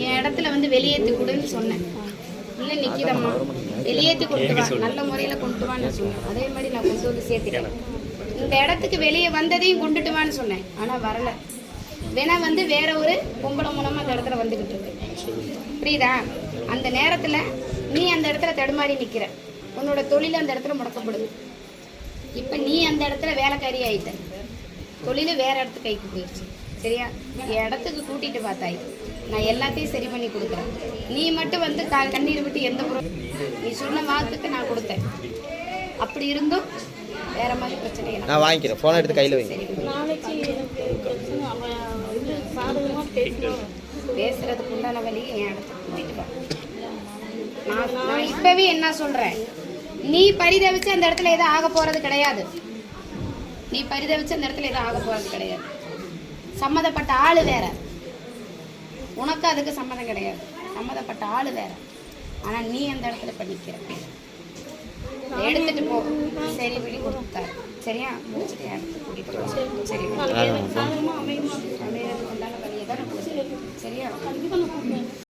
என் இடத்துல வந்து வெளியேற்றி கொடுன்னு சொன்னேன். இல்லை நிற்கிதம்மா வெளியேற்றி கொண்டு வா, நல்ல முறையில் கொண்டு வான்னு சொன்னேன். அதே மாதிரி நான் கொண்டு வந்து சேர்த்துட்டேன். இந்த இடத்துக்கு வெளியே வந்ததையும் கொண்டுட்டு வான்னு சொன்னேன், ஆனால் வரலை. வேணா வந்து வேற ஒரு பொம்பளை மூலமாக அந்த இடத்துல வந்துக்கிட்டு இருக்கு. புரியுதா? அந்த நேரத்தில் நீ அந்த இடத்துல தடுமாறி நிற்கிற, உன்னோட தொழில் அந்த இடத்துல முடக்கப்படுது. இப்போ நீ அந்த இடத்துல வேலைக்காரி ஆகிட்ட, தொழில் வேற இடத்துக்கு கைக்கு போயிடுச்சு. சரியா? என் இடத்துக்கு கூட்டிகிட்டு பார்த்தாய், நான் எல்லாத்தையும் சரி பண்ணி கொடுக்குறேன். நீ மட்டும் வந்து கண்ணீர் விட்டு எந்த பொருள் நீ சொன்ன வாக்குக்கு நான் கொடுத்தேன். அப்படி இருந்தும் வேற மாதிரி பிரச்சனை நான் வாங்கிக்கிறேன். ஃபோன் எடுத்து கையில் வைங்க. பேசுறதுக்கு உண்டான வழி என் இடத்துக்கு கூட்டிட்டு வா. நான் இப்பவே என்ன சொல்றேன், நீ பரிதவிச்சு அந்த இடத்துல எதுவும் ஆக போறது கிடையாது. நீ பரிதவிச்சு அந்த இடத்துல எதுவும் ஆக போறது கிடையாது. சம்மதப்பட்ட ஆளு வேற, உனக்கு அதுக்கு சம்மதம் கிடையாது. சம்மதப்பட்ட ஆளு வேற, ஆனா நீ அந்த இடத்துல பண்ணிக்கிற எடுத்துட்டு போ. சரி விடி கொடுத்தாரு. சரியா? முடிச்சுட்டு இடத்துக்கு கூட்டிட்டு வா. சரி, அமைதியாக உண்டான வழியை தான். சரியா?